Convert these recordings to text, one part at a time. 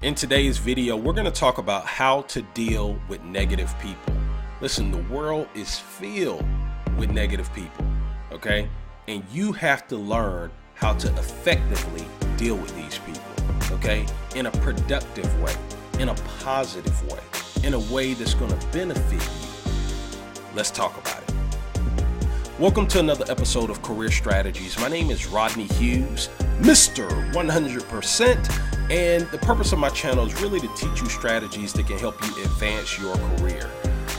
In today's video, we're going to talk about how to deal with negative people. Listen, the world is filled with negative people, okay? And you have to learn how to effectively deal with these people, okay? In a productive way, in a positive way, in a way that's going to benefit you. Let's talk about it. Welcome to another episode of Career Strategies. My name is Rodney Hughes, Mr. 100%. And the purpose of my channel is really to teach you strategies that can help you advance your career.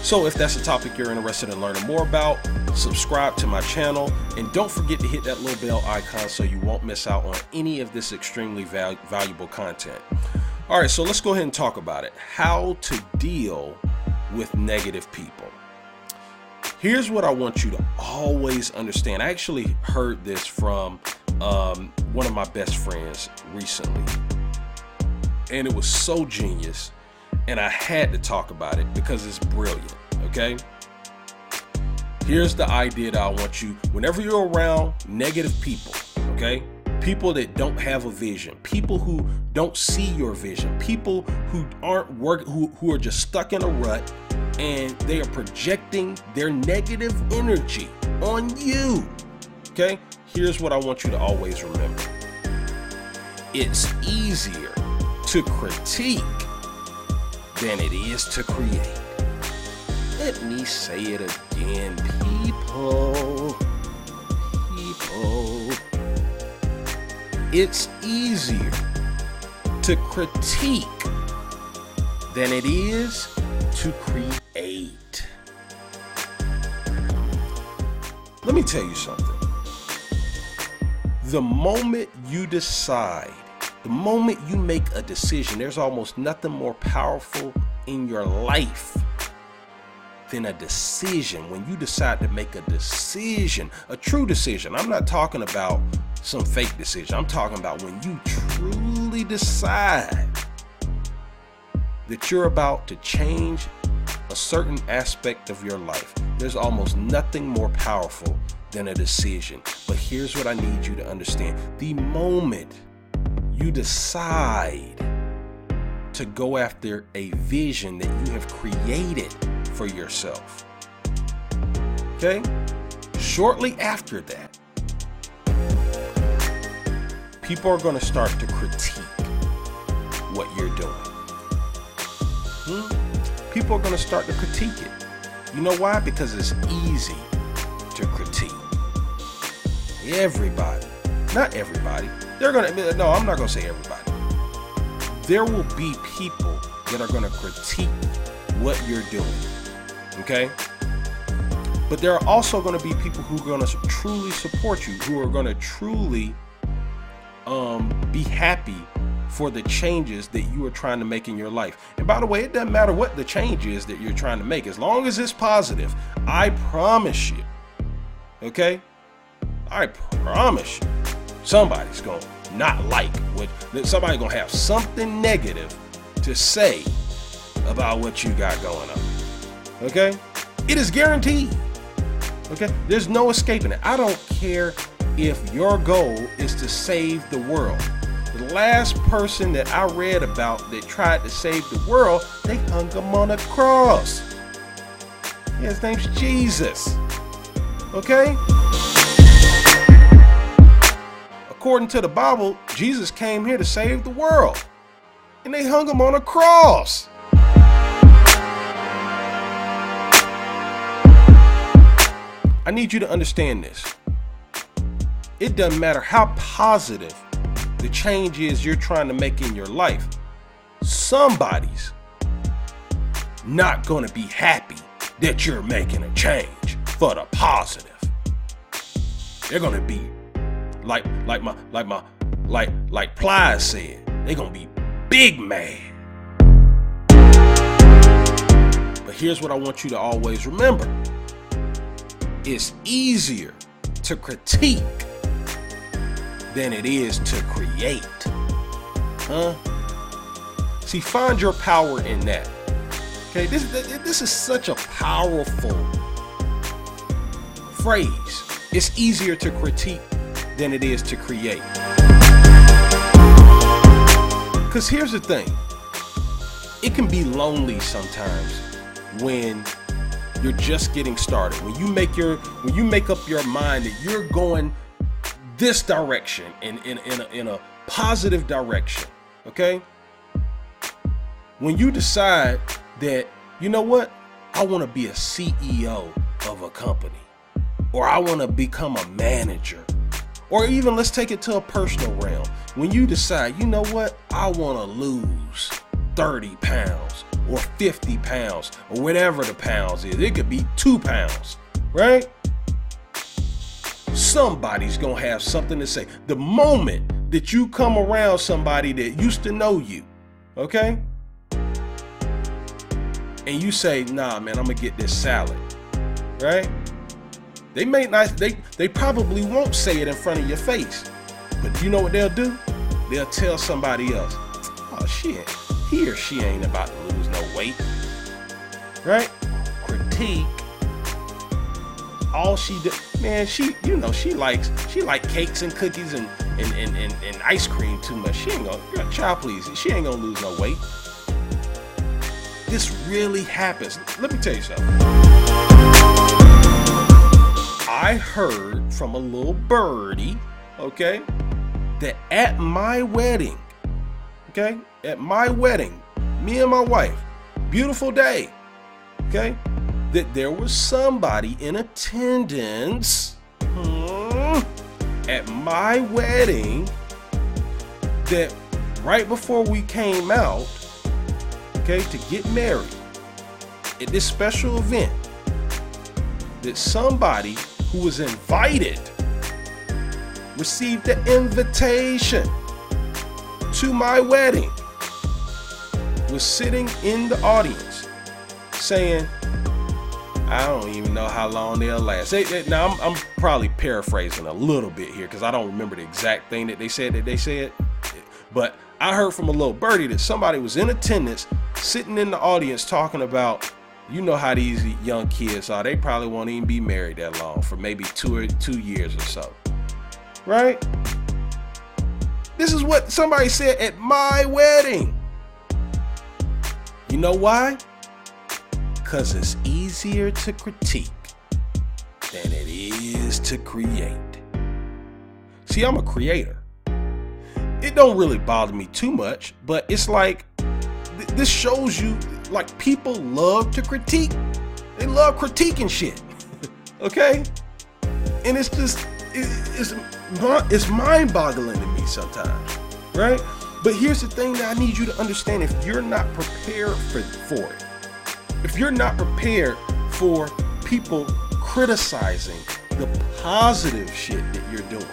So if that's a topic you're interested in learning more about, subscribe to my channel and don't forget to hit that little bell icon so you won't miss out on any of this extremely valuable content. All right, so let's go ahead and talk about it. How to deal with negative people. Here's what I want you to always understand. I actually heard this from one of my best friends recently. And it was so genius, and I had to talk about it because it's brilliant, okay? Here's the idea that I want you, whenever you're around negative people, okay? People that don't have a vision, people who don't see your vision, people who aren't who are just stuck in a rut, and they are projecting their negative energy on you, okay? Here's what I want you to always remember. It's easier to critique than it is to create. Let me say it again, people. It's easier to critique than it is to create. Let me tell you something. The moment you decide, the moment you make a decision, there's almost nothing more powerful in your life than a decision. When you decide to make a decision, a true decision, I'm not talking about some fake decision. I'm talking about when you truly decide that you're about to change a certain aspect of your life. There's almost nothing more powerful than a decision. But here's what I need you to understand. The moment you decide to go after a vision that you have created for yourself, okay? Shortly after that, people are going to start to critique what you're doing. People are going to start to critique it. You know why? Because it's easy to critique. Everybody, not everybody, I'm not going to say everybody. There will be people that are going to critique what you're doing, okay? But there are also going to be people who are going to truly support you, who are going to truly be happy for the changes that you are trying to make in your life. And by the way, it doesn't matter what the change is that you're trying to make, as long as it's positive. I promise you, okay? I promise you, somebody's going to not like what, somebody's going to have something negative to say about what you got going on, okay? It is guaranteed, okay? There's no escaping it. I don't care if your goal is to save the world. The last person that I read about that tried to save the world, they hung him on a cross. His name's Jesus, okay? According to the Bible, Jesus came here to save the world, and they hung him on a cross. I need you to understand this. It doesn't matter how positive the change is you're trying to make in your life. Somebody's not going to be happy that you're making a change for the positive. They're going to be like Plies said, they're gonna be big mad. But here's what I want you to always remember. It's easier to critique than it is to create. See, find your power in that. Okay, this is such a powerful phrase. It's easier to critique than it is to create. Because here's the thing. it can be lonely sometimes when you're just getting started. When you make up your mind that you're going this direction in a positive direction, okay? When you decide that, you know what, I want to be a CEO of a company, or I want to become a manager, or even let's take it to a personal realm. When you decide, you know what, I want to lose 30 pounds or 50 pounds or whatever the pounds is. It could be 2 pounds, right? Somebody's going to have something to say. The moment that you come around somebody that used to know you, okay? And you say, nah, man, I'm going to get this salad, right? They may not, they probably won't say it in front of your face, but you know what they'll do? They'll tell somebody else, oh shit, he or she ain't about to lose no weight, right? Critique. All she did, man, she like cakes and cookies and ice cream too much. She ain't gonna, child please, she ain't gonna lose no weight. This really happens. Let me tell you something. I heard from a little birdie, okay, that at my wedding, okay, me and my wife, beautiful day, okay, that there was somebody in attendance at my wedding that right before we came out, okay, to get married, at this special event, that somebody who was invited received the invitation to my wedding, was sitting in the audience saying, I don't even know how long they'll last. Now, I'm probably paraphrasing a little bit here because I don't remember the exact thing that they said. But I heard from a little birdie that somebody was in attendance, sitting in the audience talking about, you know how these young kids are. They probably won't even be married that long, for maybe 2 years or so. Right? This is what somebody said at my wedding. You know why? Because it's easier to critique than it is to create. See, I'm a creator. It don't really bother me too much, but it's like, this shows you, like, people love to critique. They love critiquing shit. Okay? And it's just, it's mind-boggling to me sometimes, right? But here's the thing that I need you to understand. If you're not prepared for it, if you're not prepared for people criticizing the positive shit that you're doing,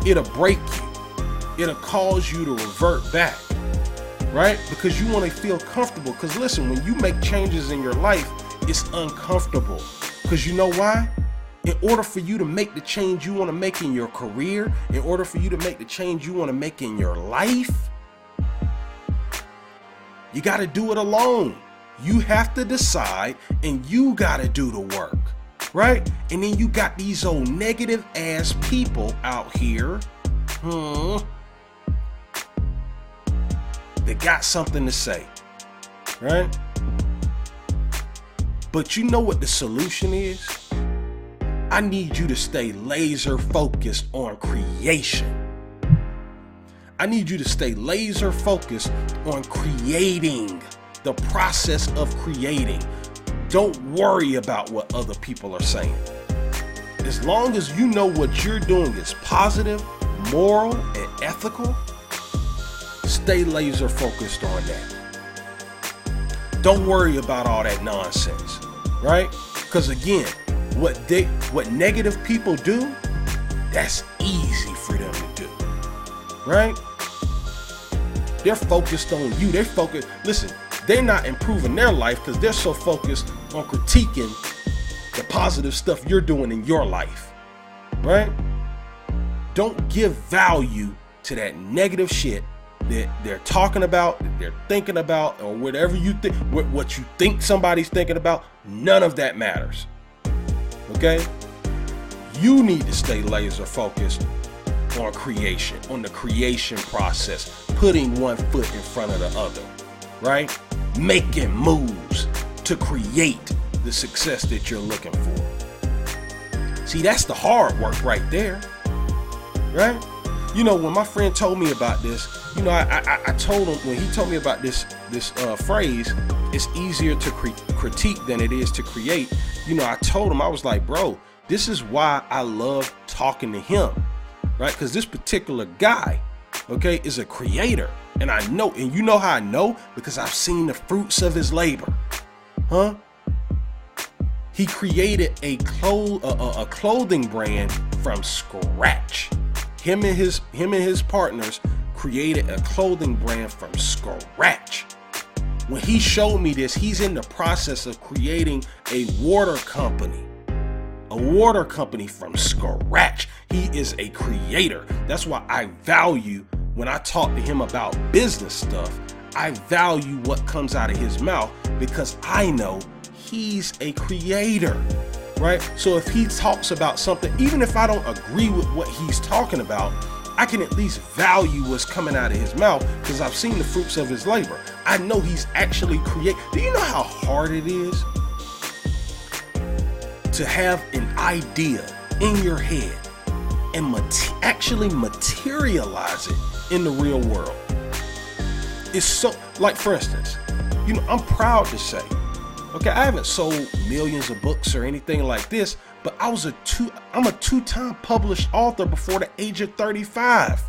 it'll break you. It'll cause you to revert back, right? Because you want to feel comfortable. Because listen, when you make changes in your life, it's uncomfortable. Because you know why? In order for you to make the change you want to make in your career, in order for you to make the change you want to make in your life, you got to do it alone. You have to decide, and you got to do the work, right? And then you got these old negative ass people out here, that got something to say, right? But you know what the solution is? I need you to stay laser focused on creation. I need you to stay laser focused on creating, the process of creating. Don't worry about what other people are saying. As long as you know what you're doing is positive, moral, and ethical, stay laser focused on that. Don't worry about all that nonsense, right? Because again, what negative people do, that's easy for them to do, right? They're focused on you. Listen, they're not improving their life because they're so focused on critiquing the positive stuff you're doing in your life, right? Don't give value to that negative shit that they're talking about, that they're thinking about, or whatever you think, what you think somebody's thinking about. None of that matters. Okay? You need to stay laser focused on creation, on the creation process, putting one foot in front of the other. right? Making moves to create the success that you're looking for. See, that's the hard work right there, right? You know, when my friend told me about this, you know, I told him, when he told me about this phrase, it's easier to critique than it is to create. You know, I told him, I was like, bro, this is why I love talking to him, right? Because this particular guy, okay, is a creator. And I know, and you know how I know? Because I've seen the fruits of his labor. Huh? He created a clothing brand from scratch. Him and his partners created a clothing brand from scratch. When he showed me this, he's in the process of creating a water company from scratch. He is a creator. That's why I value, when I talk to him about business stuff, I value what comes out of his mouth, because I know he's a creator, right? So if he talks about something, even if I don't agree with what he's talking about, I can at least value what's coming out of his mouth, because I've seen the fruits of his labor. I know he's actually creating. Do you know how hard it is to have an idea in your head and actually materialize it in the real world? It's so, like, for instance, you know, I'm proud to say, okay, I haven't sold millions of books or anything like this, but I'm a two-time published author before the age of 35.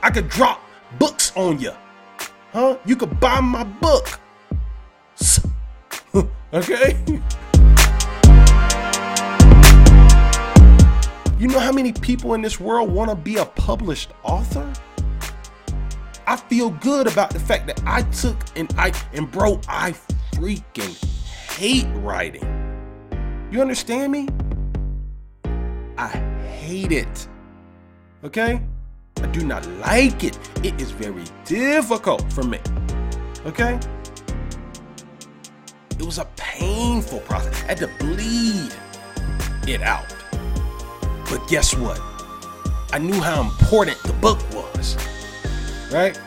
I could drop books on you. Huh? You could buy my book. Okay? You know how many people in this world want to be a published author? I feel good about the fact that I took and bro, I freaking hate writing. You understand me? I hate it. Okay? I do not like it. It is very difficult for me. Okay? It was a painful process. I had to bleed it out. But guess what? I knew how important the book was. Right?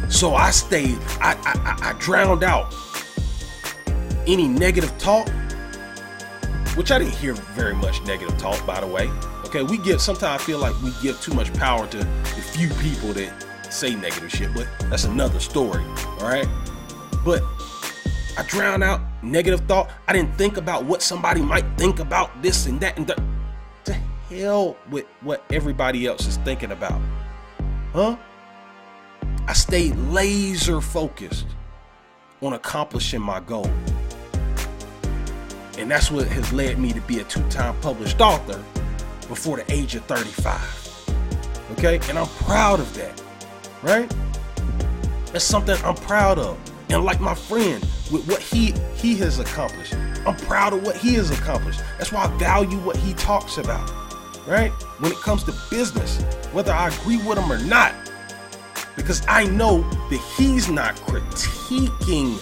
So I stayed, I drowned out any negative talk, which I didn't hear very much negative talk, by the way. Okay, sometimes I feel like we give too much power to the few people that say negative shit, but that's another story, all right? But I drowned out negative thought. I didn't think about what somebody might think about this and that and that. To hell with what everybody else is thinking about. Huh? I stayed laser focused on accomplishing my goal. And that's what has led me to be a two-time published author before the age of 35. Okay? And I'm proud of that. Right? That's something I'm proud of. And like my friend, with what he has accomplished, I'm proud of what he has accomplished. That's why I value what he talks about. Right? When it comes to business, whether I agree with him or not, because I know that he's not critiquing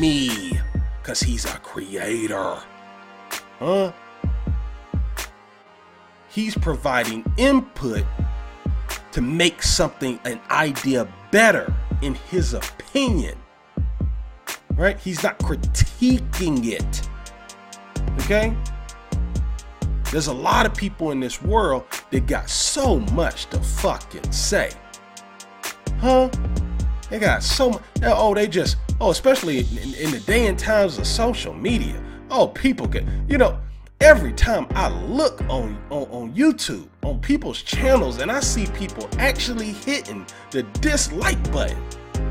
me, because he's a creator. Huh? He's providing input to make something, an idea, better in his opinion. Right? He's not critiquing it. Okay? There's a lot of people in this world that got so much to fucking say. Huh? They got so much. Especially in the day and times of social media. Oh, people get, every time I look on YouTube, on people's channels, and I see people actually hitting the dislike button,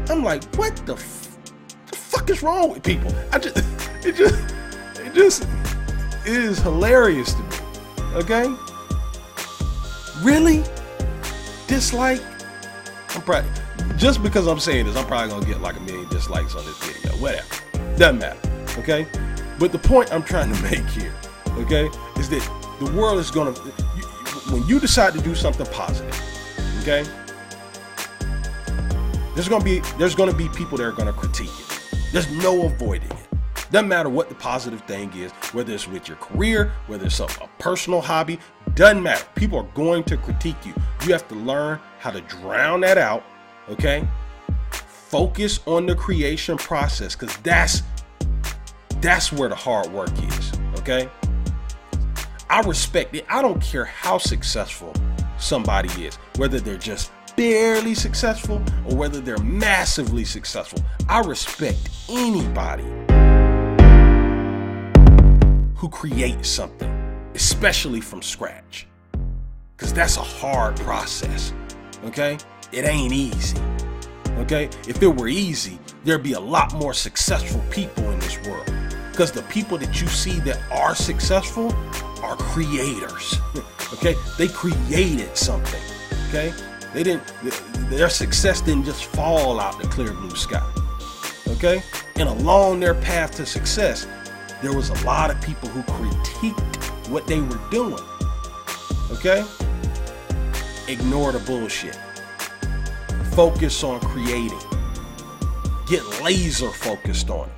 I'm like, what the fuck is wrong with people? It is hilarious to me. Okay? Really? Dislike? Just because I'm saying this, I'm probably gonna get like 1 million dislikes on this video. Whatever. Doesn't matter. Okay? But the point I'm trying to make here, okay, is that the world is gonna, when you decide to do something positive, okay, there's gonna be people that are gonna critique it. There's no avoiding it. Doesn't matter what the positive thing is, whether it's with your career, whether it's a personal hobby, doesn't matter. People are going to critique you. You have to learn how to drown that out, okay? Focus on the creation process, because that's where the hard work is, okay? I respect it. I don't care how successful somebody is, whether they're just barely successful or whether they're massively successful. I respect anybody who creates something, especially from scratch, because that's a hard process, okay? It ain't easy, okay? If it were easy, there'd be a lot more successful people in this world, because the people that you see that are successful are creators, okay? They created something, okay? Their success didn't just fall out the clear blue sky, okay? And along their path to success, there was a lot of people who critiqued what they were doing, okay? Ignore the bullshit. Focus on creating. Get laser focused on it,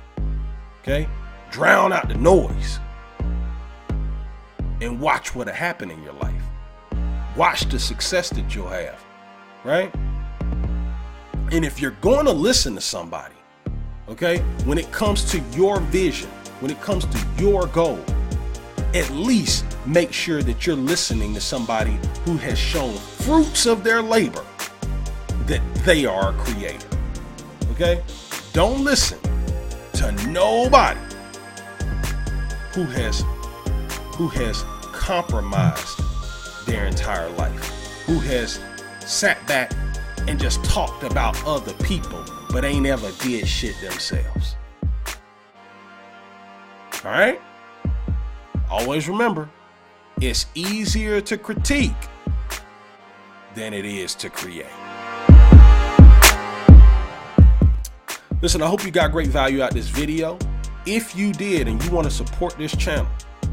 okay? Drown out the noise and watch what'll happen in your life. Watch the success that you'll have, right? And if you're going to listen to somebody, okay, when it comes to your vision, when it comes to your goal, at least make sure that you're listening to somebody who has shown fruits of their labor that they are a creator, okay? Don't listen to nobody who has compromised their entire life, who has sat back and just talked about other people but ain't ever did shit themselves. All right? Always remember, it's easier to critique than it is to create. Listen, I hope you got great value out of this video. If you did and you want to support this channel,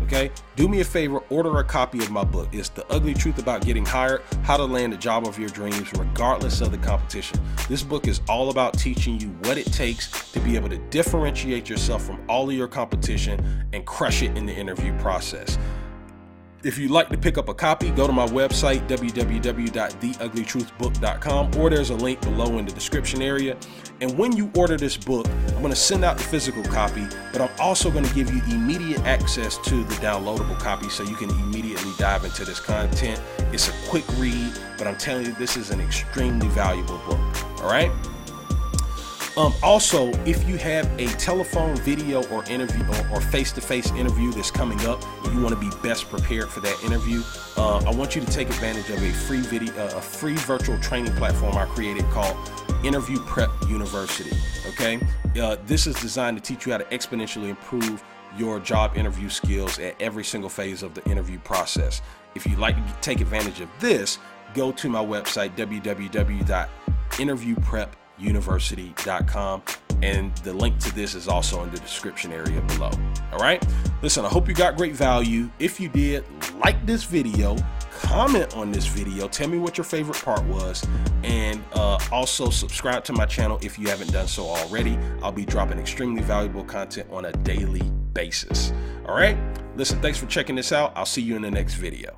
okay, do me a favor, order a copy of my book. It's The Ugly Truth About Getting Hired, How to Land the Job of Your Dreams regardless of the competition. This book is all about teaching you what it takes to be able to differentiate yourself from all of your competition and crush it in the interview process. If you'd like to pick up a copy, go to my website, www.theuglytruthbook.com, or there's a link below in the description area. And when you order this book, I'm going to send out the physical copy, but I'm also going to give you immediate access to the downloadable copy so you can immediately dive into this content. It's a quick read, but I'm telling you, this is an extremely valuable book. All right? Also, if you have a telephone, video, or interview or face-to-face interview that's coming up, and you want to be best prepared for that interview, I want you to take advantage of a free virtual training platform I created called Interview Prep University. Okay, this is designed to teach you how to exponentially improve your job interview skills at every single phase of the interview process. If you'd like to take advantage of this, go to my website, www.interviewprepuniversity.com, and the link to this is also in the description area below. All right, listen, I hope you got great value. If you did, like this video, comment on this video, tell me what your favorite part was, and also subscribe to my channel if you haven't done so already. I'll be dropping extremely valuable content on a daily basis. All right, listen, thanks for checking this out. I'll see you in the next video.